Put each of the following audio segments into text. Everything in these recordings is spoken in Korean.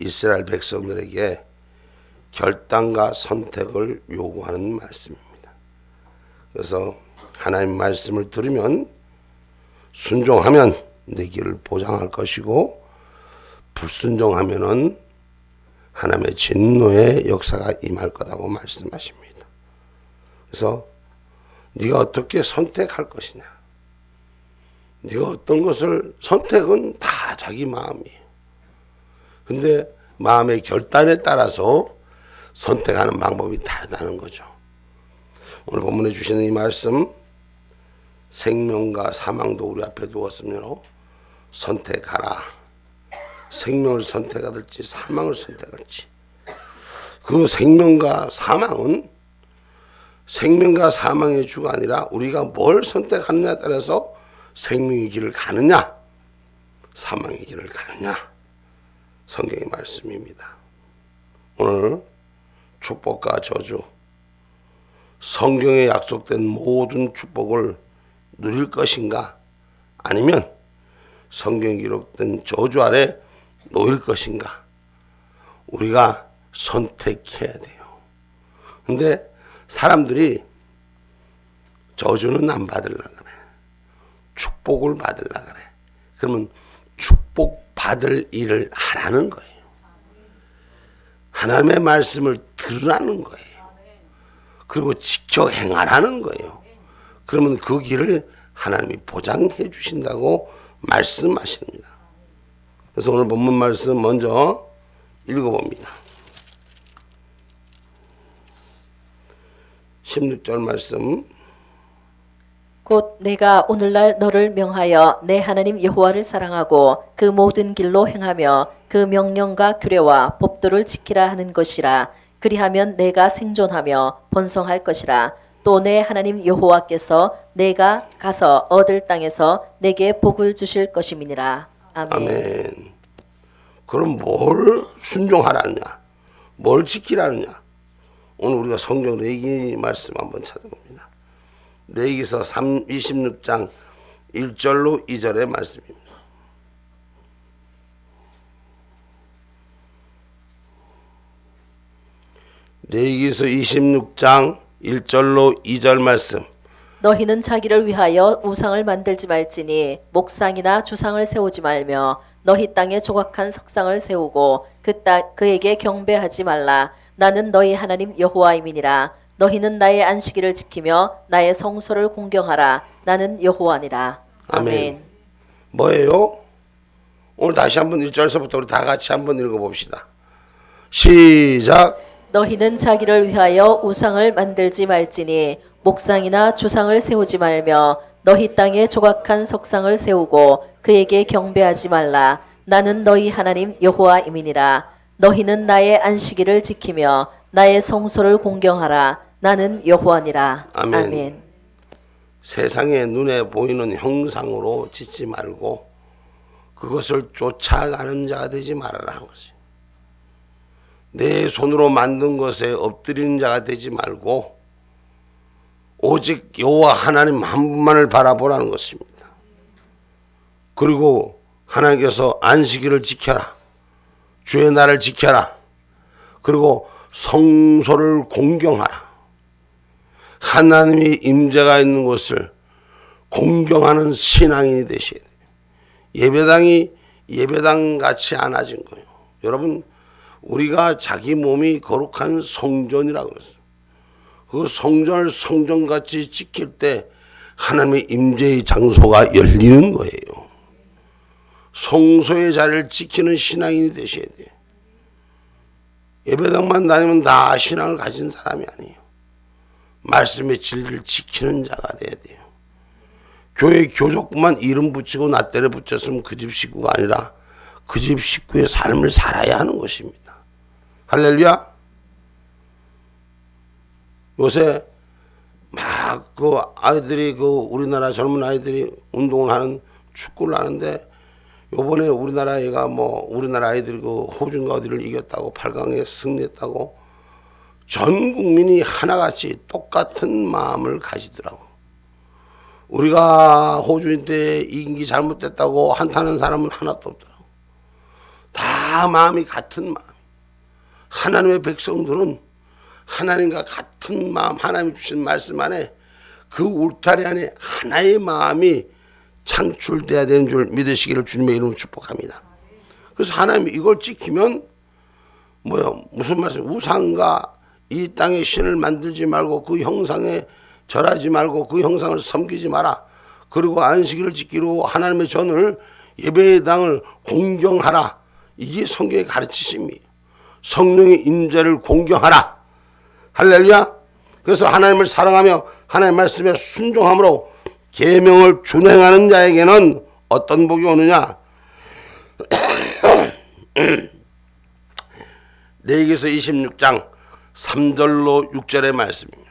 이스라엘 백성들에게 결단과 선택을 요구하는 말씀입니다. 그래서 하나님 말씀을 들으면 순종하면 내 길을 보장할 것이고, 불순종하면은 하나님의 진노의 역사가 임할 거라고 말씀하십니다. 그래서 네가 어떻게 선택할 것이냐, 네가 어떤 것을 선택은 다 자기 마음이에요. 근데 마음의 결단에 따라서 선택하는 방법이 다르다는 거죠. 오늘 본문에 주시는 이 말씀, 생명과 사망도 우리 앞에 두었으므로 선택하라. 생명을 선택할지 사망을 선택할지. 그 생명과 사망은 생명과 사망의 주가 아니라 우리가 뭘 선택하느냐에 따라서 생명의 길을 가느냐 사망의 길을 가느냐, 성경의 말씀입니다. 오늘 축복과 저주, 성경에 약속된 모든 축복을 누릴 것인가, 아니면 성경에 기록된 저주 아래 놓일 것인가, 우리가 선택해야 돼요. 근데 사람들이 저주는 안 받으려고 그래, 축복을 받으려고 그래. 그러면 축복받을 일을 하라는 거예요. 하나님의 말씀을 들으라는 거예요. 그리고 지켜 행하라는 거예요. 그러면 그 길을 하나님이 보장해 주신다고 말씀하십니다. 그래서 오늘 본문 말씀 먼저 읽어봅니다. 16절 말씀. 곧 내가 오늘날 너를 명하여 내 하나님 여호와를 사랑하고 그 모든 길로 행하며 그 명령과 규례와 법도를 지키라 하는 것이라. 그리하면 내가 생존하며 번성할 것이라. 또 내 하나님 여호와께서 내가 가서 얻을 땅에서 내게 복을 주실 것임이니라. 아멘. 아멘. 그럼 뭘 순종하라느냐, 뭘 지키라느냐. 오늘 우리가 성경 레위기 말씀 한번 찾아봅니다. 레위기서 26장 1절로 2절의 말씀입니다. 레위기서 26장 1절로 2절 말씀. 너희는 자기를 위하여 우상을 만들지 말지니 목상이나 주상을 세우지 말며 너희 땅에 조각한 석상을 세우고 그에게 경배하지 말라. 나는 너희 하나님 여호와임이니라. 너희는 나의 안식일을 지키며 나의 성소를 공경하라. 나는 여호와니라. 아멘. 뭐예요? 오늘 다시 한번 1절서부터 우리 다 같이 한번 읽어봅시다. 시작. 너희는 자기를 위하여 우상을 만들지 말지니 목상이나 주상을 세우지 말며 너희 땅에 조각한 석상을 세우고 그에게 경배하지 말라. 나는 너희 하나님 여호와임이니라. 너희는 나의 안식일을 지키며 나의 성소를 공경하라. 나는 여호와니라. 아멘. 아멘. 세상에 눈에 보이는 형상으로 짓지 말고 그것을 쫓아가는 자가 되지 말아라 한 거지. 내 손으로 만든 것에 엎드리는 자가 되지 말고 오직 여호와 하나님 한 분만을 바라보라는 것입니다. 그리고 하나님께서 안식일을 지켜라, 주의 날을 지켜라, 그리고 성소를 공경하라. 하나님이 임재가 있는 곳을 공경하는 신앙인이 되셔야 돼요. 예배당이 예배당 같이 안 하진 거예요. 여러분, 우리가 자기 몸이 거룩한 성전이라고 그랬어요. 그 성전을 성전같이 지킬 때 하나님의 임재의 장소가 열리는 거예요. 성소의 자리를 지키는 신앙인이 되셔야 돼요. 예배당만 다니면 다 신앙을 가진 사람이 아니에요. 말씀의 진리를 지키는 자가 돼야 돼요. 교회 교족구만 이름 붙이고 낫대를 붙였으면 그 집 식구가 아니라 그 집 식구의 삶을 살아야 하는 것입니다. 할렐루야. 요새 막 그 아이들이 그 우리나라 젊은 아이들이 운동을 하는 축구를 하는데 요번에 우리나라 애가 뭐 우리나라 아이들이 그 호주인가 어디를 이겼다고 8강에 승리했다고 전 국민이 하나같이 똑같은 마음을 가지더라고. 우리가 호주인 때 이긴 게 잘못됐다고 한탄하는 사람은 하나도 없더라고. 다 마음이 같은 마음. 하나님의 백성들은 하나님과 같은 마음, 하나님이 주신 말씀 안에 그 울타리 안에 하나의 마음이 창출돼야 되는 줄 믿으시기를 주님의 이름으로 축복합니다. 그래서 하나님이 이걸 지키면 무슨 말씀? 우상과 이 땅의 신을 만들지 말고 그 형상에 절하지 말고 그 형상을 섬기지 마라. 그리고 안식일을 지키고 하나님의 전을 예배의 당을 공경하라. 이게 성경의 가르치심이에요. 성령의 임재를 공경하라. 할렐루야. 그래서 하나님을 사랑하며 하나님의 말씀에 순종함으로 계명을 준행하는 자에게는 어떤 복이 오느냐? 레위기서 26장 3절로 6절의 말씀입니다.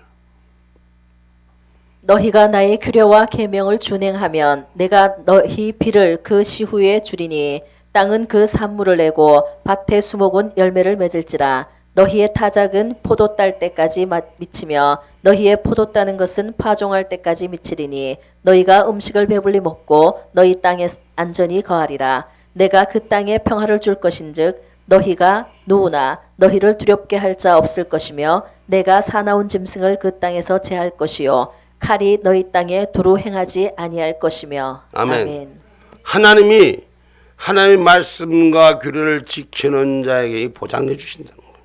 너희가 나의 규례와 계명을 준행하면 내가 너희 비를 그 시후에 주리니 땅은 그 산물을 내고 밭의 수목은 열매를 맺을지라. 너희의 타작은 포도 딸 때까지 미치며 너희의 포도 따는 것은 파종할 때까지 미치리니 너희가 음식을 배불리 먹고 너희 땅에 안전히 거하리라. 내가 그 땅에 평화를 줄 것인즉 너희가 누구나 너희를 두렵게 할 자 없을 것이며 내가 사나운 짐승을 그 땅에서 제할 것이요 칼이 너희 땅에 두루 행하지 아니할 것이며. 아멘. 하나님이 하나님의 말씀과 규례를 지키는 자에게 보장해 주신다는 거예요.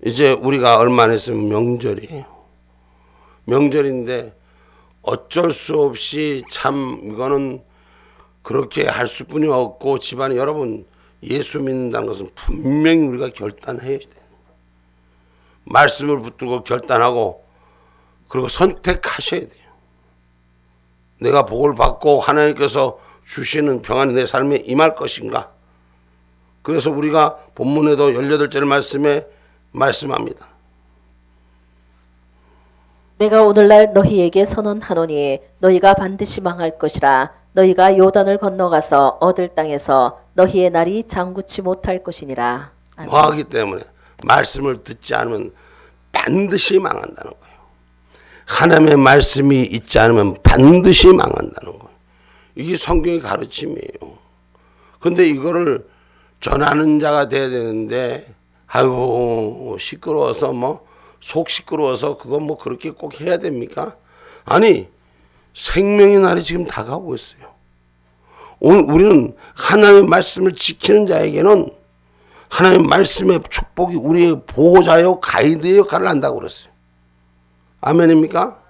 이제 우리가 얼마 안 있으면 명절이에요. 명절인데 어쩔 수 없이 참 이거는 그렇게 할 수뿐이 없고 집안에 여러분 예수 믿는다는 것은 분명히 우리가 결단해야 돼요. 말씀을 붙들고 결단하고 그리고 선택하셔야 돼요. 내가 복을 받고 하나님께서 주시는 평안이 내 삶에 임할 것인가. 그래서 우리가 본문에도 18절 말씀에 말씀합니다. 내가 오늘날 너희에게 선언하노니 너희가 반드시 망할 것이라. 너희가 요단을 건너가서 얻을 땅에서 너희의 날이 장구치 못할 것이니라. 아멘. 뭐하기 때문에 말씀을 듣지 않으면 반드시 망한다는 거예요. 하나님의 말씀이 있지 않으면 반드시 망한다는 거예요. 이게 성경의 가르침이에요. 근데 이거를 전하는 자가 돼야 되는데 아이고 시끄러워서 속 시끄러워서 그건 그렇게 꼭 해야 됩니까? 아니 생명의 날이 지금 다가오고 있어요. 오늘 우리는 하나님의 말씀을 지키는 자에게는 하나님의 말씀의 축복이 우리의 보호자요 가이드의 역할을 한다고 그랬어요. 아멘입니까?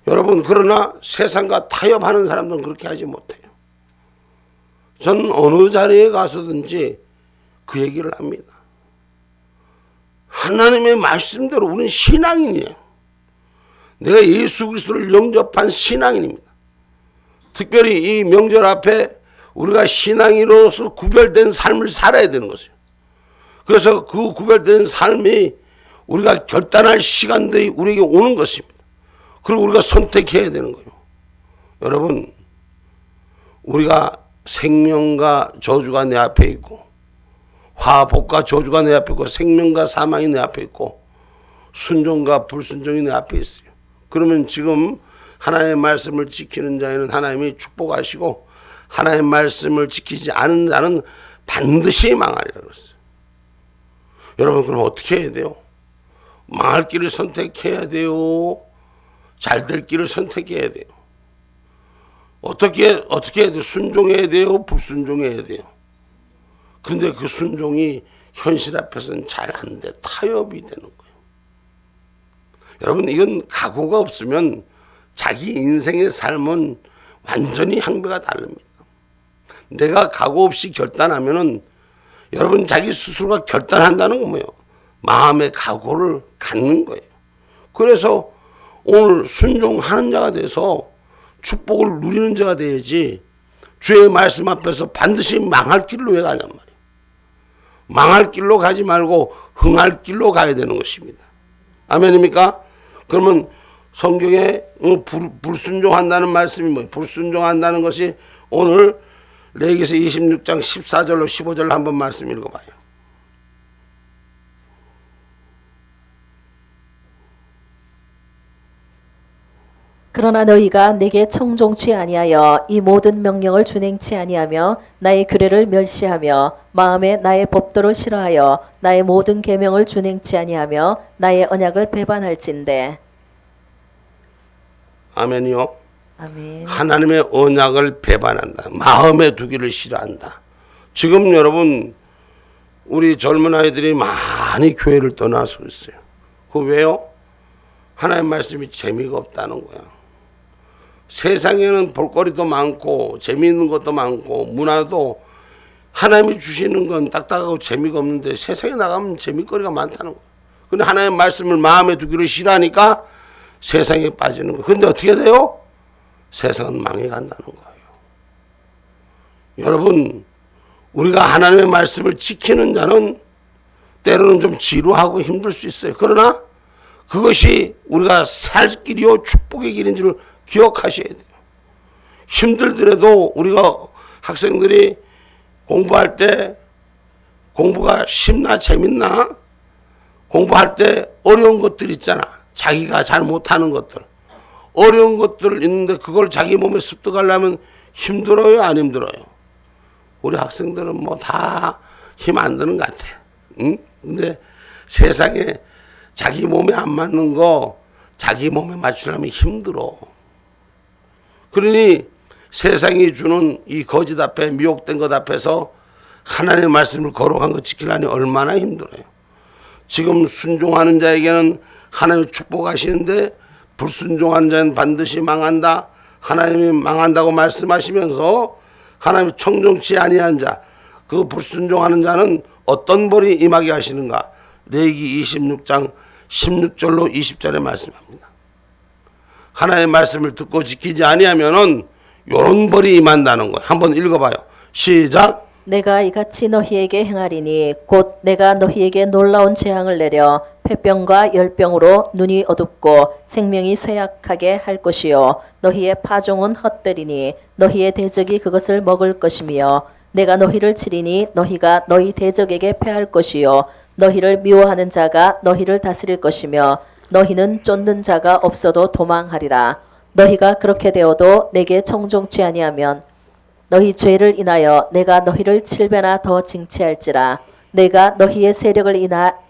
여러분 그러나 세상과 타협하는 사람들은 그렇게 하지 못해요. 전 어느 자리에 가서든지 그 얘기를 합니다. 하나님의 말씀대로 우리는 신앙인이에요. 내가 예수 그리스도를 영접한 신앙인입니다. 특별히 이 명절 앞에 우리가 신앙인으로서 구별된 삶을 살아야 되는 것이에요. 그래서 그 구별된 삶이 우리가 결단할 시간들이 우리에게 오는 것입니다. 그리고 우리가 선택해야 되는 거예요. 여러분 우리가 생명과 저주가 내 앞에 있고 화복과 저주가 내 앞에 있고 생명과 사망이 내 앞에 있고 순종과 불순종이 내 앞에 있어요. 그러면 지금 하나님의 말씀을 지키는 자에는 하나님이 축복하시고 하나님의 말씀을 지키지 않은 자는 반드시 망하리라 그랬어요. 여러분 그럼 어떻게 해야 돼요? 망할 길을 선택해야 돼요? 잘 될 길을 선택해야 돼요? 어떻게 해야 돼요? 순종해야 돼요? 불순종해야 돼요? 근데 그 순종이 현실 앞에서는 잘 안 돼. 타협이 되는 거예요. 여러분 이건 각오가 없으면 자기 인생의 삶은 완전히 향배가 다릅니다. 내가 각오 없이 결단하면은 여러분 자기 스스로가 결단한다는 건 뭐예요? 마음의 각오를 갖는 거예요. 그래서 오늘 순종하는 자가 돼서 축복을 누리는 자가 돼야지 주의 말씀 앞에서 반드시 망할 길로 왜 가냔 말이에요. 망할 길로 가지 말고 흥할 길로 가야 되는 것입니다. 아멘입니까? 그러면 성경에 불순종한다는 말씀이 뭐예요? 불순종한다는 것이 오늘 레위기서 26장 14절로 15절 한번 말씀 읽어봐요. 그러나 너희가 내게 청종치 아니하여 이 모든 명령을 준행치 아니하며 나의 규례를 멸시하며 마음에 나의 법도를 싫어하여 나의 모든 계명을 준행치 아니하며 나의 언약을 배반할진대. 아멘이요. 아멘. 하나님의 언약을 배반한다. 마음에 두기를 싫어한다. 지금 여러분 우리 젊은 아이들이 많이 교회를 떠나서 있어요. 그 왜요? 하나님 말씀이 재미가 없다는 거야. 세상에는 볼거리도 많고 재미있는 것도 많고 문화도 하나님이 주시는 건 딱딱하고 재미가 없는데 세상에 나가면 재미거리가 많다는 거야. 근데 하나님 말씀을 마음에 두기를 싫어하니까 세상에 빠지는 거야. 근데 어떻게 돼요? 세상은 망해간다는 거예요. 여러분, 우리가 하나님의 말씀을 지키는 자는 때로는 좀 지루하고 힘들 수 있어요. 그러나 그것이 우리가 살 길이요 축복의 길인 줄 기억하셔야 돼요. 힘들더라도 우리가 학생들이 공부할 때 공부가 쉽나 재밌나? 공부할 때 어려운 것들 있잖아. 자기가 잘 못하는 것들. 어려운 것들 있는데 그걸 자기 몸에 습득하려면 힘들어요? 안 힘들어요? 우리 학생들은 뭐 다 힘 안 드는 것 같아. 응? 근데 세상에 자기 몸에 안 맞는 거 자기 몸에 맞추려면 힘들어. 그러니 세상이 주는 이 거짓 앞에 미혹된 것 앞에서 하나님의 말씀을 거룩한 거 지키려니 얼마나 힘들어요. 지금 순종하는 자에게는 하나님이 축복하시는데 불순종하는 자는 반드시 망한다. 하나님이 망한다고 말씀하시면서 하나님이 청종치 아니한 자, 그 불순종하는 자는 어떤 벌이 임하게 하시는가? 레위기 26장 16절로 20절에 말씀합니다. 하나님의 말씀을 듣고 지키지 아니하면은 요런 벌이 임한다는 거예요. 한번 읽어봐요. 시작. 내가 이같이 너희에게 행하리니 곧 내가 너희에게 놀라운 재앙을 내려 폐병과 열병으로 눈이 어둡고 생명이 쇠약하게 할 것이요 너희의 파종은 헛되리니 너희의 대적이 그것을 먹을 것이며 내가 너희를 치리니 너희가 너희 대적에게 패할 것이요 너희를 미워하는 자가 너희를 다스릴 것이며 너희는 쫓는 자가 없어도 도망하리라. 너희가 그렇게 되어도 내게 청종치 아니하면 너희 죄를 인하여 내가 너희를 7배나 더 징치할지라. 내가 너희의 세력을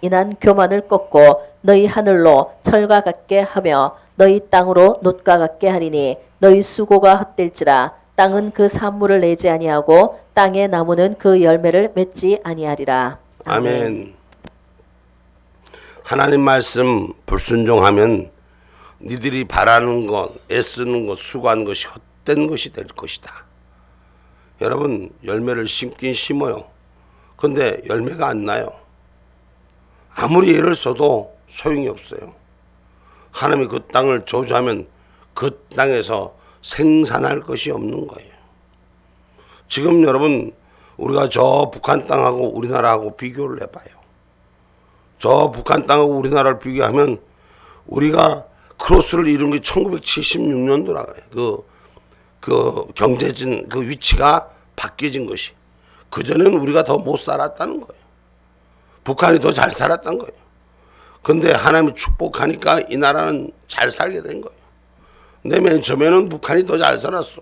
인한 교만을 꺾고 너희 하늘로 철과 같게 하며 너희 땅으로 놋과 같게 하리니 너희 수고가 헛될지라. 땅은 그 산물을 내지 아니하고 땅의 나무는 그 열매를 맺지 아니하리라. 아멘. 하나님 말씀 불순종하면 니들이 바라는 것, 애쓰는 것, 수고한 것이 헛된 것이 될 것이다. 여러분, 열매를 심긴 심어요. 근데 열매가 안 나요. 아무리 애를 써도 소용이 없어요. 하나님이 그 땅을 저주하면 그 땅에서 생산할 것이 없는 거예요. 지금 여러분, 우리가 저 북한 땅하고 우리나라하고 비교를 해봐요. 저 북한 땅하고 우리나라를 비교하면 우리가 크로스를 이룬 게 1976년도라 그래요. 그 경제진 그 위치가 바뀌어진 것이. 그전에는 우리가 더 못 살았다는 거예요. 북한이 더 잘 살았다는 거예요. 근데 하나님이 축복하니까 이 나라는 잘 살게 된 거예요. 근데 맨 처음에는 북한이 더 잘 살았어.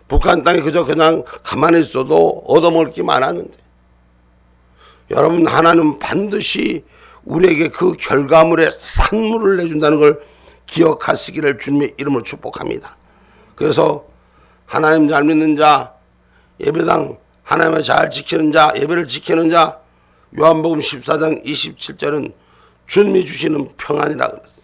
북한 땅에 그냥 가만히 있어도 얻어먹을 게 많았는데. 여러분, 하나님은 반드시 우리에게 그 결과물의 산물을 내준다는 걸 기억하시기를 주님의 이름으로 축복합니다. 그래서 하나님 잘 믿는 자, 예배당 하나님을 잘 지키는 자, 예배를 지키는 자, 요한복음 14장 27절은 주님이 주시는 평안이라 그랬어요.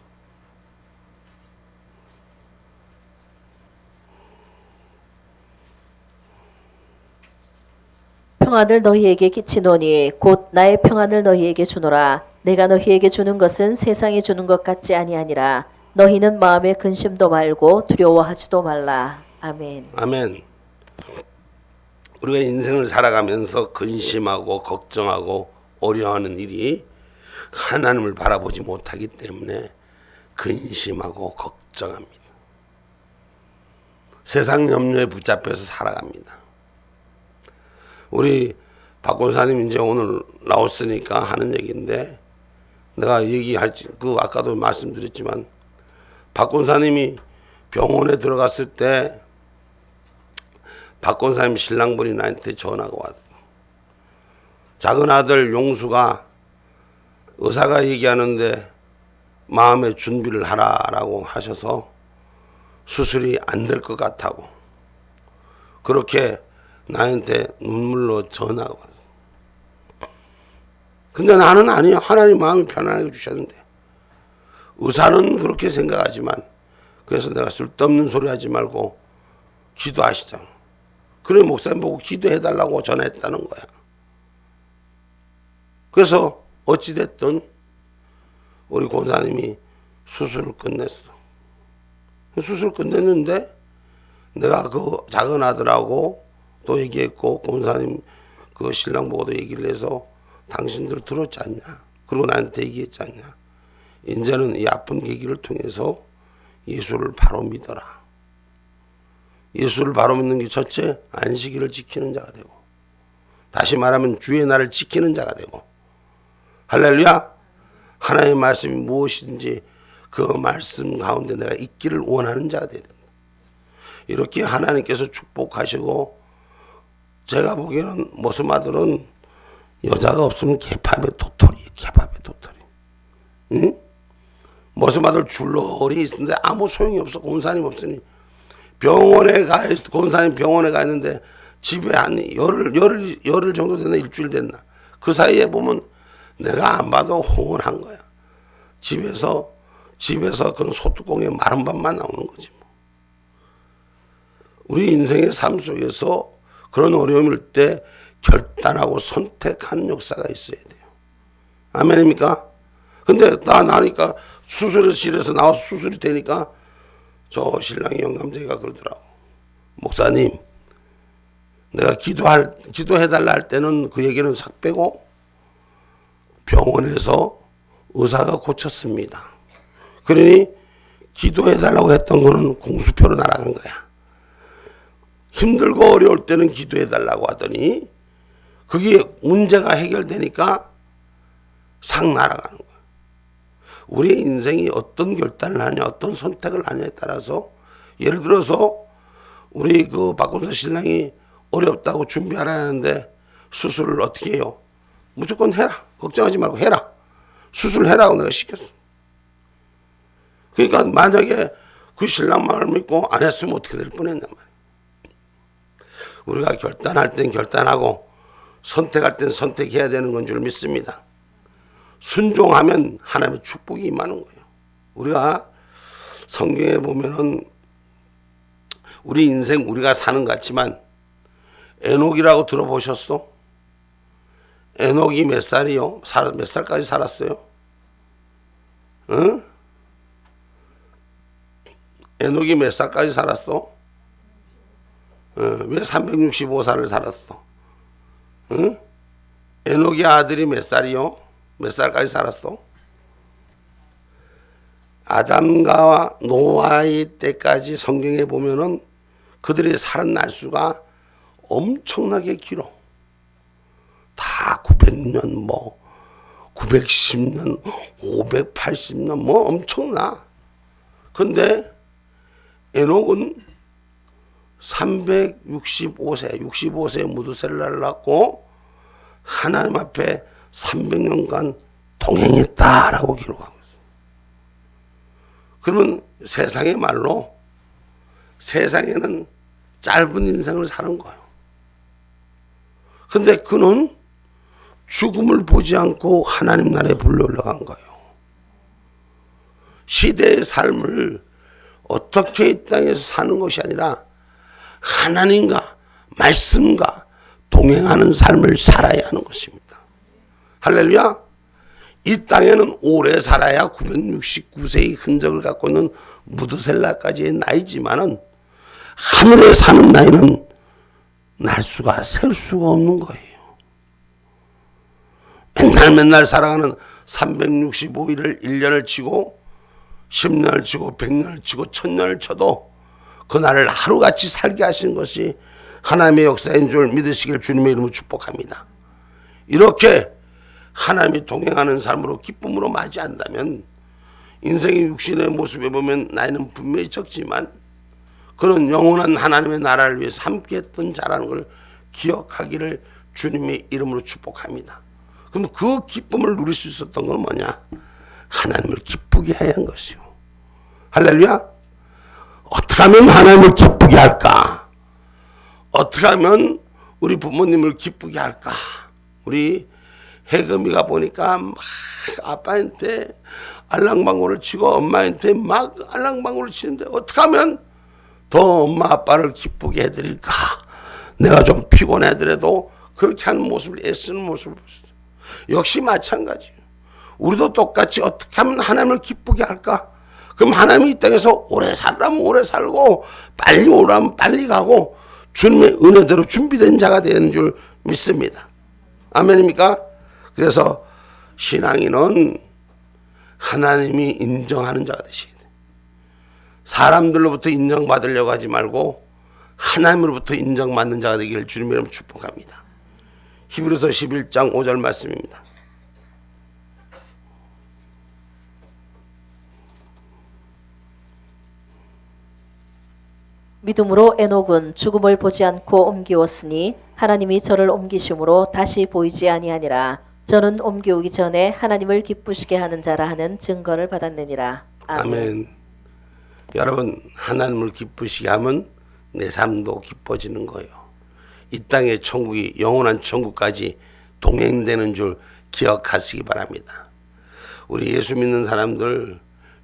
평안을 너희에게 끼치노니 곧 나의 평안을 너희에게 주노라. 내가 너희에게 주는 것은 세상이 주는 것 같지 아니하니라. 너희는 마음에 근심도 말고 두려워하지도 말라. 아멘. 아멘. 우리가 인생을 살아가면서 근심하고 걱정하고 어려워하는 일이 하나님을 바라보지 못하기 때문에 근심하고 걱정합니다. 세상 염려에 붙잡혀서 살아갑니다. 우리 박 권사님 이제 오늘 나왔으니까 하는 얘기인데, 내가 얘기할지 아까도 말씀드렸지만 박 권사님이 병원에 들어갔을 때 박권사님 신랑분이 나한테 전화가 왔어. 작은 아들 용수가 의사가 얘기하는데 마음의 준비를 하라라고 하셔서 수술이 안 될 것 같다고 그렇게 나한테 눈물로 전화가 왔어. 근데 나는 아니야. 하나님 마음이 편안하게 주셨는데. 의사는 그렇게 생각하지만 그래서 내가 쓸데없는 소리 하지 말고 기도하시자. 그래 목사님 보고 기도해달라고 전화했다는 거야. 그래서 어찌됐든 우리 권사님이 수술을 끝냈어. 수술 끝냈는데 내가 그 작은 아들하고 또 얘기했고 권사님 그 신랑 보고도 얘기를 해서 당신들 들었지 않냐. 그리고 나한테 얘기했지 않냐. 이제는 이 아픈 계기를 통해서 예수를 바로 믿어라. 예수를 바로 믿는 게 첫째 안식일을 지키는 자가 되고 다시 말하면 주의 날을 지키는 자가 되고 할렐루야. 하나님의 말씀이 무엇인지 그 말씀 가운데 내가 있기를 원하는 자가 되야 된다. 이렇게 하나님께서 축복하시고 제가 보기에는 모스마들은 여자가 없으면 개팝의 도토리. 응? 모스마들 줄놀이 있는데 아무 소용이 없어. 권사님 없으니 권사님 병원에 가 있는데 집에 한 열흘 정도 됐나 일주일 됐나 그 사이에 보면 내가 안 봐도 홍은한 거야. 집에서 그런 소뚜껑에 마른 밥만 나오는 거지 뭐. 우리 인생의 삶 속에서 그런 어려움일 때 결단하고 선택하는 역사가 있어야 돼요. 아멘입니까? 근데 나니까 수술실에서 나와서 수술이 되니까 저 신랑이 영감제가 그러더라고. 목사님, 내가 기도해달라 할 때는 그 얘기는 싹 빼고 병원에서 의사가 고쳤습니다. 그러니 기도해달라고 했던 거는 공수표로 날아간 거야. 힘들고 어려울 때는 기도해달라고 하더니 그게 문제가 해결되니까 싹 날아가는 거야. 우리의 인생이 어떤 결단을 하냐, 어떤 선택을 하냐에 따라서 예를 들어서 우리 그 박권사 신랑이 어렵다고 준비하라 하는데 수술을 어떻게 해요? 무조건 해라. 걱정하지 말고 해라. 수술해라고 내가 시켰어. 그러니까 만약에 그 신랑 말을 믿고 안 했으면 어떻게 될 뻔했단 말이야. 우리가 결단할 땐 결단하고 선택할 땐 선택해야 되는 건 줄 믿습니다. 순종하면 하나님의 축복이 임하는 거예요. 우리가 성경에 보면은 우리 인생 우리가 사는 것 같지만 에녹이라고 들어보셨어? 에녹이 몇 살이요? 몇 살까지 살았어요? 응? 에녹이 몇 살까지 살았어? 왜 365살을 살았어? 응? 에녹의 아들이 몇 살이요? 몇 살까지 살았어? 아담과 노아의 때까지 성경에 보면은 그들의 살은 날수가 엄청나게 길어. 다 900년, 910년, 580년, 엄청나. 근데 에녹은 65세에 무두셀라를 낳고 하나님 앞에 300년간 동행했다라고 기록하고 있어요. 그러면 세상의 말로 세상에는 짧은 인생을 사는 거예요. 근데 그는 죽음을 보지 않고 하나님 나라에 불려 올라간 거예요. 시대의 삶을 어떻게 이 땅에서 사는 것이 아니라 하나님과 말씀과 동행하는 삶을 살아야 하는 것입니다. 할렐루야. 이 땅에는 오래 살아야 969세의 흔적을 갖고 있는 무드셀라까지의 나이지만은 하늘에 사는 나이는 날수가 셀 수가 없는 거예요. 맨날 살아가는 365일을 1년을 치고 10년을 치고 100년을 치고 1000년을 쳐도 그날을 하루같이 살게 하신 것이 하나님의 역사인 줄 믿으시길 주님의 이름으로 축복합니다. 이렇게 하나님이 동행하는 삶으로 기쁨으로 맞이한다면 인생의 육신의 모습에 보면 나이는 분명히 적지만 그는 영원한 하나님의 나라를 위해서 함께했던 자라는 걸 기억하기를 주님의 이름으로 축복합니다. 그럼 그 기쁨을 누릴 수 있었던 건 뭐냐? 하나님을 기쁘게 해야 한 것이요. 할렐루야. 어떻게 하면 하나님을 기쁘게 할까? 어떻게 하면 우리 부모님을 기쁘게 할까? 우리 해금이가 보니까 막 아빠한테 알랑방구를 치고 엄마한테 막 알랑방구를 치는데 어떻게 하면 더 엄마 아빠를 기쁘게 해드릴까? 내가 좀 피곤하더라도 그렇게 하는 모습을 애쓰는 모습을 보셨어요. 역시 마찬가지예요. 우리도 똑같이 어떻게 하면 하나님을 기쁘게 할까? 그럼 하나님이 이 땅에서 오래 살라면 오래 살고 빨리 오라면 빨리 가고 주님의 은혜대로 준비된 자가 되는 줄 믿습니다. 아멘입니까? 그래서 신앙인은 하나님이 인정하는 자가 되셔야 돼요. 사람들로부터 인정받으려고 하지 말고 하나님으로부터 인정받는 자가 되기를 주님의 이름으로 축복합니다. 히브리서 11장 5절 말씀입니다. 믿음으로 에녹은 죽음을 보지 않고 옮기었으니 하나님이 저를 옮기심으로 다시 보이지 아니하니라. 저는 옮기오기 전에 하나님을 기쁘시게 하는 자라 하는 증거를 받았느니라. 아멘. 여러분, 하나님을 기쁘시게 하면 내 삶도 기뻐지는 거예요. 이 땅의 천국이 영원한 천국까지 동행되는 줄 기억하시기 바랍니다. 우리 예수 믿는 사람들,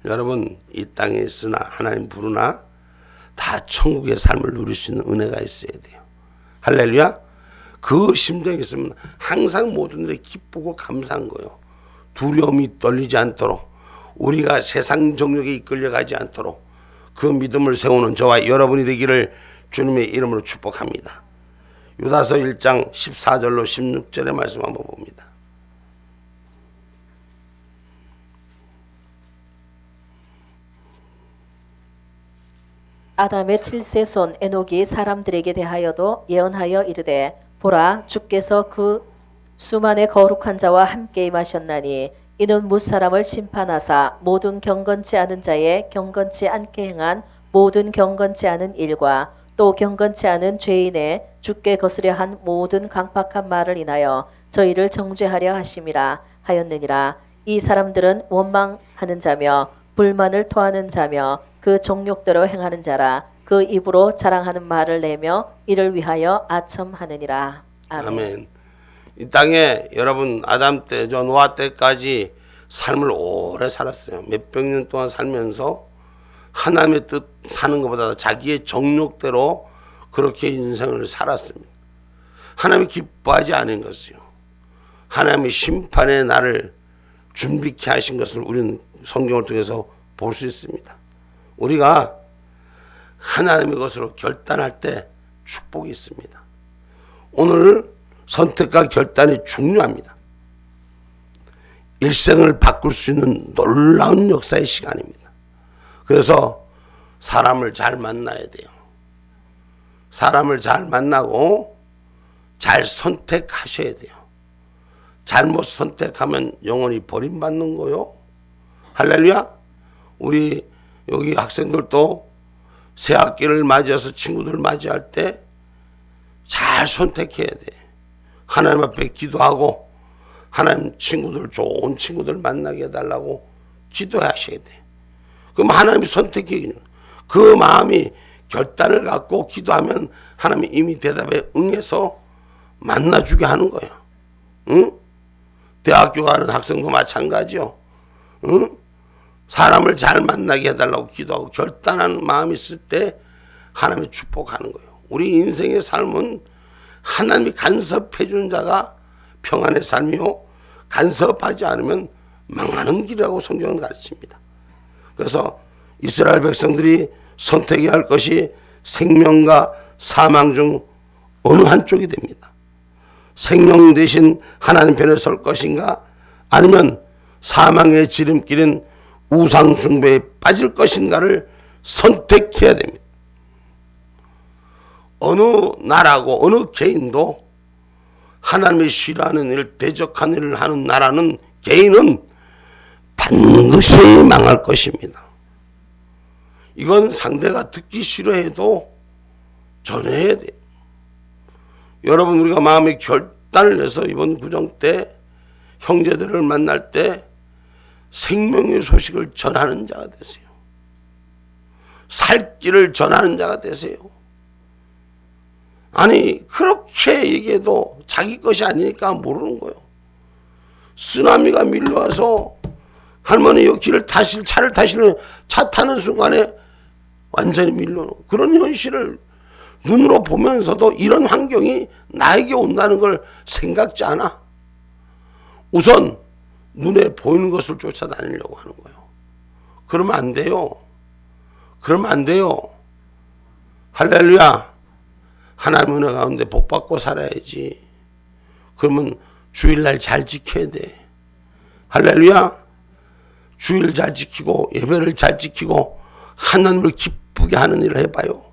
여러분 이 땅에 있으나 하나님 부르나 다 천국의 삶을 누릴 수 있는 은혜가 있어야 돼요. 할렐루야. 그 심정이 있으면 항상 모든 일에 기쁘고 감사한 거예요. 두려움이 떨리지 않도록, 우리가 세상 정욕에 이끌려가지 않도록 그 믿음을 세우는 저와 여러분이 되기를 주님의 이름으로 축복합니다. 유다서 1장 14절로 16절의 말씀 한번 봅니다. 아담의 7세 손 에녹이 사람들에게 대하여도 예언하여 이르되 보라 주께서 그 수만의 거룩한 자와 함께 임하셨나니 이는 무사람을 심판하사 모든 경건치 않은 자의 경건치 않게 행한 모든 경건치 않은 일과 또 경건치 않은 죄인의 주께 거스려 한 모든 강팍한 말을 인하여 저희를 정죄하려 하심이라 하였느니라. 이 사람들은 원망하는 자며 불만을 토하는 자며 그 정욕대로 행하는 자라. 그 입으로 자랑하는 말을 내며 이를 위하여 아첨하느니라. 아멘. 아멘. 이 땅에 여러분 아담 때, 저 노아 때까지 삶을 오래 살았어요. 몇백 년 동안 살면서 하나님의 뜻 사는 것보다 자기의 정욕대로 그렇게 인생을 살았습니다. 하나님이 기뻐하지 않은 것이요. 하나님의 심판의 날을 준비케 하신 것을 우리는 성경을 통해서 볼 수 있습니다. 우리가 하나님의 것으로 결단할 때 축복이 있습니다. 오늘 선택과 결단이 중요합니다. 일생을 바꿀 수 있는 놀라운 역사의 시간입니다. 그래서 사람을 잘 만나야 돼요. 사람을 잘 만나고 잘 선택하셔야 돼요. 잘못 선택하면 영원히 버림받는 거요. 할렐루야. 우리 여기 학생들도 새 학기를 맞이해서 친구들 맞이할 때 잘 선택해야 돼. 하나님 앞에 기도하고 하나님 친구들, 좋은 친구들 만나게 해달라고 기도하셔야 돼. 그럼 하나님이 선택해. 그 마음이 결단을 갖고 기도하면 하나님이 이미 대답에 응해서 만나주게 하는 거야. 응? 대학교 가는 학생도 마찬가지요. 응? 사람을 잘 만나게 해달라고 기도하고 결단하는 마음이 있을 때 하나님이 축복하는 거예요. 우리 인생의 삶은 하나님이 간섭해 주는 자가 평안의 삶이요, 간섭하지 않으면 망하는 길이라고 성경은 가르칩니다. 그래서 이스라엘 백성들이 선택해야 할 것이 생명과 사망 중 어느 한쪽이 됩니다. 생명 대신 하나님 편에 설 것인가, 아니면 사망의 지름길인 우상숭배에 빠질 것인가를 선택해야 됩니다. 어느 나라고 어느 개인도 하나님의 싫어하는 일을, 대적하는 일을 하는 나라는, 개인은 반드시 망할 것입니다. 이건 상대가 듣기 싫어해도 전해야 돼요. 여러분, 우리가 마음의 결단을 내서 이번 구정 때 형제들을 만날 때 생명의 소식을 전하는 자가 되세요. 살 길을 전하는 자가 되세요. 아니, 그렇게 얘기해도 자기 것이 아니니까 모르는 거예요. 쓰나미가 밀려와서 할머니 이 차를 타시는 차 타는 순간에 완전히 밀려놓고, 그런 현실을 눈으로 보면서도 이런 환경이 나에게 온다는 걸 생각지 않아. 우선 눈에 보이는 것을 쫓아다니려고 하는 거예요. 그러면 안 돼요. 그러면 안 돼요. 할렐루야. 하나님의 은혜 가운데 복받고 살아야지. 그러면 주일날 잘 지켜야 돼. 할렐루야. 주일 잘 지키고 예배를 잘 지키고 하나님을 기쁘게 하는 일을 해봐요.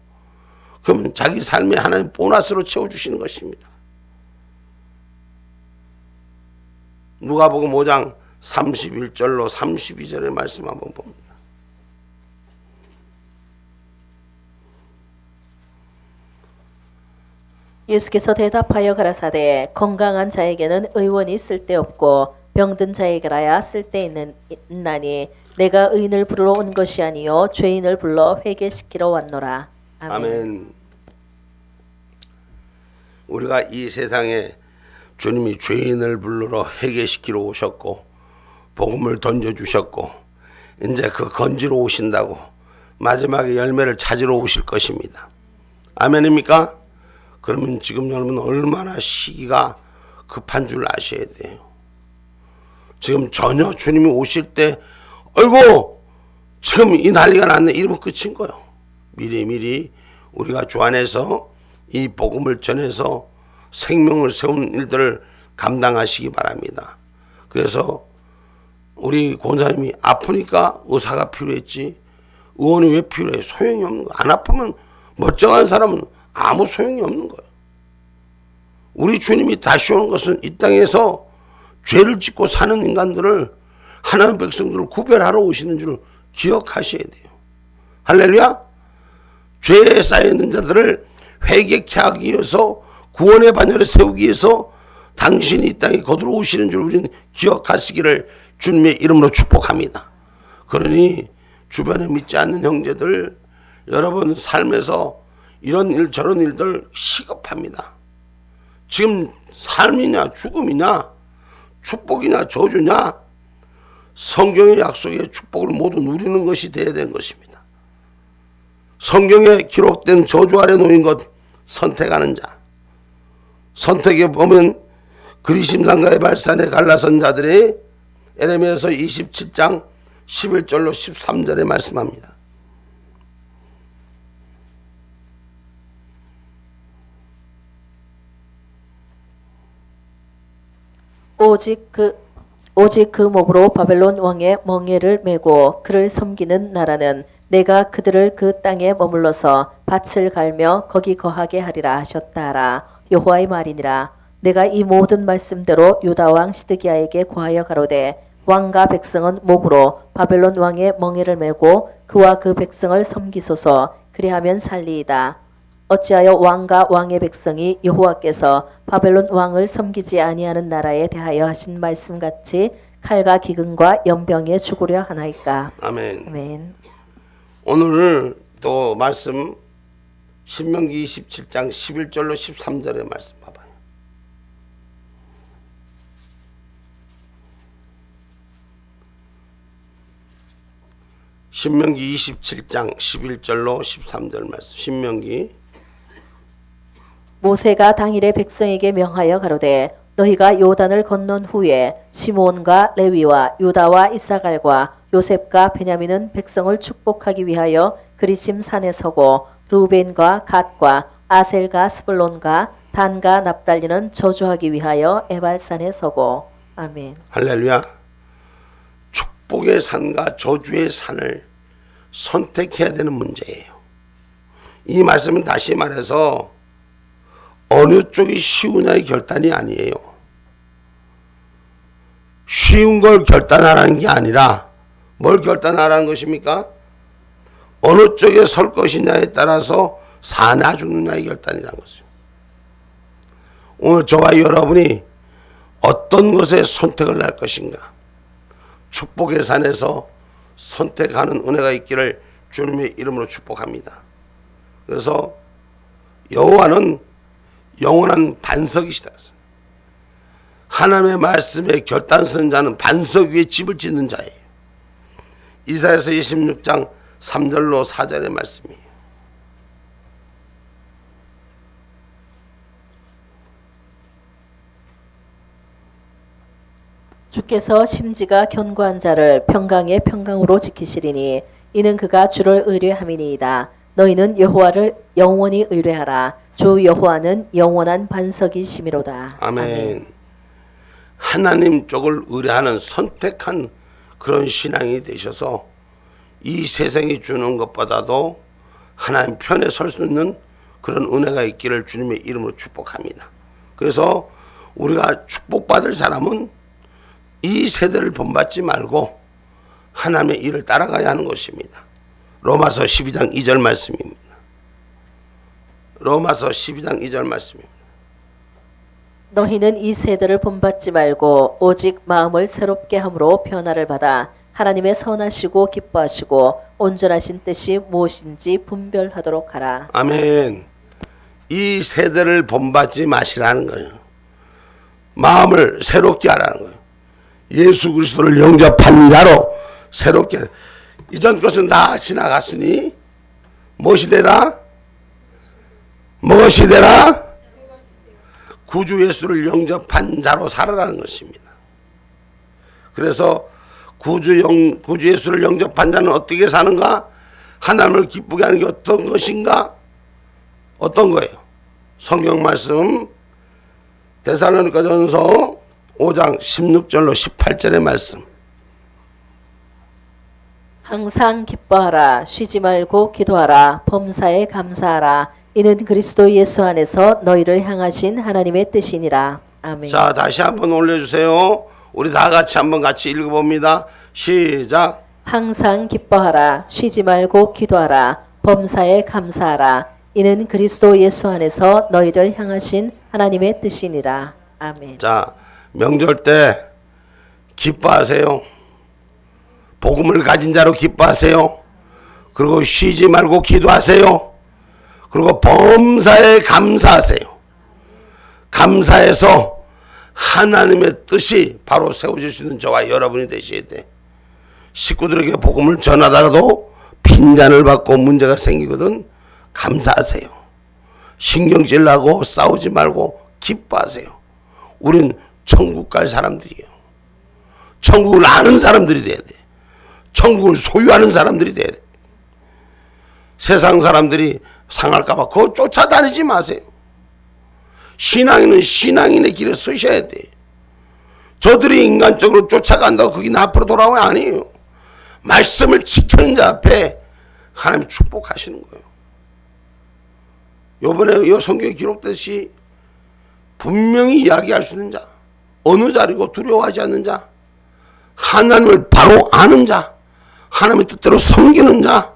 그러면 자기 삶에 하나님 보너스로 채워주시는 것입니다. 누가복음 5장 31절로 32절의 말씀 한번 봅니다. 예수께서 대답하여 가라사대 건강한 자에게는 의원이 쓸데없고 병든 자에게라야 쓸데있나니 내가 의인을 부르러 온 것이 아니요 죄인을 불러 회개시키러 왔노라. 아멘. 아멘. 우리가 이 세상에 주님이 죄인을 부르러 회개시키러 오셨고 복음을 던져주셨고 이제 그 건지러 오신다고 마지막에 열매를 찾으러 오실 것입니다. 아멘입니까? 그러면 지금 여러분 얼마나 시기가 급한 줄 아셔야 돼요. 지금 전혀 주님이 오실 때 어이구 지금 이 난리가 났네 이러면 끝인 거예요. 미리 우리가 주 안에서 이 복음을 전해서 생명을 세운 일들을 감당하시기 바랍니다. 그래서 우리 권사님이 아프니까 의사가 필요했지 의원이 왜 필요해? 소용이 없는 거야. 안 아프면 멀쩡한 사람은 아무 소용이 없는 거예요. 우리 주님이 다시 오는 것은 이 땅에서 죄를 짓고 사는 인간들을 하나님의 백성들을 구별하러 오시는 줄 기억하셔야 돼요. 할렐루야. 죄에 쌓여있는 자들을 회개케 하기 위해서 구원의 반열에 세우기 위해서 당신이 이 땅에 거두러 오시는 줄 우리는 기억하시기를 주님의 이름으로 축복합니다. 그러니 주변에 믿지 않는 형제들 여러분 삶에서 이런 일 저런 일들 시급합니다. 지금 삶이냐 죽음이냐 축복이냐 저주냐 성경의 약속의 축복을 모두 누리는 것이 되어야 되는 것입니다. 성경에 기록된 저주 아래 놓인 것 선택하는 자. 선택에 보면 그리심산가의 발산에 갈라선 자들이 에레미야서 27장 11절로 13절에 말씀합니다. 오직 그 목으로 바벨론 왕의 멍에를 메고 그를 섬기는 나라는 내가 그들을 그 땅에 머물러서 밭을 갈며 거기 거하게 하리라 하셨다라. 여호와의 말이니라. 내가 이 모든 말씀대로 유다 왕 시드기야에게 고하여 가로되 왕과 백성은 목으로 바벨론 왕의 멍에를 메고 그와 그 백성을 섬기소서. 그리하면 살리이다. 어찌하여 왕과 왕의 백성이 여호와께서 바벨론 왕을 섬기지 아니하는 나라에 대하여 하신 말씀같이 칼과 기근과 연병에 죽으려 하나이까. 아멘. 아멘. 오늘 또 말씀 신명기 27장 11절로 13절의 말씀 봐봐요. 신명기 27장 11절로 13절 말씀. 신명기 모세가 당일에 백성에게 명하여 가로되 너희가 요단을 건넌 후에 시므온과 레위와 유다와 이사갈과 요셉과 베냐민은 백성을 축복하기 위하여 그리심 산에 서고 루벤과 갓과 아셀과 스불론과 단과 납달리는 저주하기 위하여 에발산에 서고. 아멘. 할렐루야. 축복의 산과 저주의 산을 선택해야 되는 문제예요. 이 말씀은 다시 말해서 어느 쪽이 쉬우냐의 결단이 아니에요. 쉬운 걸 결단하라는 게 아니라 뭘 결단하라는 것입니까? 어느 쪽에 설 것이냐에 따라서 사냐 죽느냐의 결단이라는 것이죠. 오늘 저와 여러분이 어떤 것에 선택을 할 것인가, 축복의 산에서 선택하는 은혜가 있기를 주님의 이름으로 축복합니다. 그래서 여호와는 영원한 반석이시다. 하나님의 말씀에 결단 서는 자는 반석 위에 집을 짓는 자예요. 이사야서 26장 3절로 4절의 말씀이에요. 주께서 심지가 견고한 자를 평강의 평강으로 지키시리니 이는 그가 주를 의뢰함이니이다. 너희는 여호와를 영원히 의뢰하라. 주 여호와는 영원한 반석이시미로다. 아멘. 하나님 쪽을 의뢰하는 선택한 그런 신앙이 되셔서 이 세상이 주는 것보다도 하나님 편에 설 수 있는 그런 은혜가 있기를 주님의 이름으로 축복합니다. 그래서 우리가 축복받을 사람은 이 세대를 본받지 말고 하나님의 일을 따라가야 하는 것입니다. 로마서 12장 2절 말씀입니다. 로마서 12장 2절 말씀입니다. 너희는 이 세대를 본받지 말고 오직 마음을 새롭게 함으로 변화를 받아 하나님의 선하시고 기뻐하시고 온전하신 뜻이 무엇인지 분별하도록 하라. 아멘. 이 세대를 본받지 마시라는 거예요. 마음을 새롭게 하라는 거예요. 예수 그리스도를 영접한 자로 새롭게. 이전 것은 다 지나갔으니 무엇이 되라? 무엇이 되라? 구주 예수를 영접한 자로 살아라는 것입니다. 그래서 구주 예수를 영접한 자는 어떻게 사는가? 하나님을 기쁘게 하는 게 어떤 것인가? 어떤 거예요? 성경 말씀 데살로니가전서 5장 16절로 18절의 말씀. 항상 기뻐하라. 쉬지 말고 기도하라. 범사에 감사하라. 이는 그리스도 예수 안에서 너희를 향하신 하나님의 뜻이니라. 아멘. 자, 다시 한번 올려주세요. 우리 다 같이 한번 같이 읽어봅니다. 시작. 항상 기뻐하라. 쉬지 말고 기도하라. 범사에 감사하라. 이는 그리스도 예수 안에서 너희를 향하신 하나님의 뜻이니라. 아멘. 자, 명절 때 기뻐하세요. 복음을 가진 자로 기뻐하세요. 그리고 쉬지 말고 기도하세요. 그리고 범사에 감사하세요. 감사해서 하나님의 뜻이 바로 세워질 수 있는 저와 여러분이 되셔야 돼. 식구들에게 복음을 전하다가도 빈잔을 받고 문제가 생기거든. 감사하세요. 신경질 나고 싸우지 말고 기뻐하세요. 우린 천국 갈 사람들이에요. 천국을 아는 사람들이 돼야 돼. 천국을 소유하는 사람들이 돼야 돼. 세상 사람들이 상할까봐 그거 쫓아다니지 마세요. 신앙인은 신앙인의 길에 서셔야 돼. 저들이 인간적으로 쫓아간다고 거기 앞으로 돌아오면 아니에요. 말씀을 지키는 자 앞에 하나님 축복하시는 거예요. 요번에 이 성경에 기록됐듯이 분명히 이야기할 수 있는 자, 어느 자리고 두려워하지 않는 자, 하나님을 바로 아는 자, 하나님의 뜻대로 섬기는 자,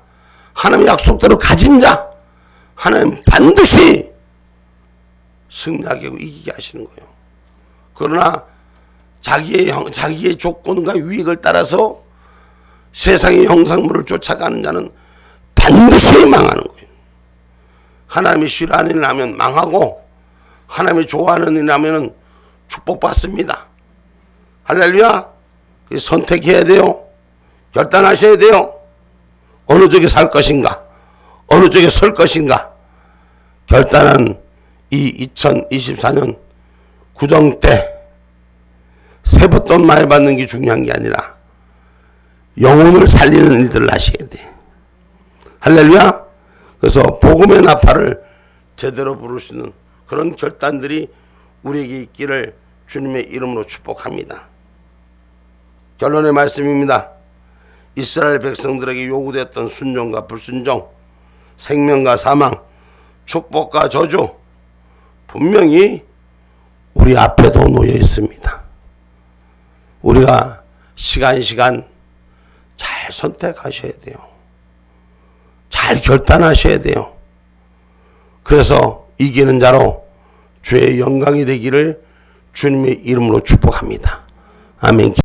하나님의 약속대로 가진 자, 하나님 반드시 승리하게 하고 이기게 하시는 거예요. 그러나 자기의 조건과 유익을 따라서 세상의 형상물을 쫓아가는 자는 반드시 망하는 거예요. 하나님이 싫어하는 일 하면 망하고 하나님이 좋아하는 일 하면 축복받습니다. 할렐루야. 선택해야 돼요. 결단하셔야 돼요. 어느 쪽에 살 것인가, 어느 쪽에 설 것인가. 결단은 이 2024년 구정 때 세뱃돈 많이 받는 게 중요한 게 아니라 영혼을 살리는 일들을 하셔야 돼. 할렐루야. 그래서 복음의 나팔을 제대로 부를 수 있는 그런 결단들이 우리에게 있기를 주님의 이름으로 축복합니다. 결론의 말씀입니다. 이스라엘 백성들에게 요구됐던 순종과 불순종, 생명과 사망, 축복과 저주 분명히 우리 앞에도 놓여 있습니다. 우리가 시간 잘 선택하셔야 돼요. 잘 결단하셔야 돼요. 그래서 이기는 자로 주의 영광이 되기를 주님의 이름으로 축복합니다. 아멘.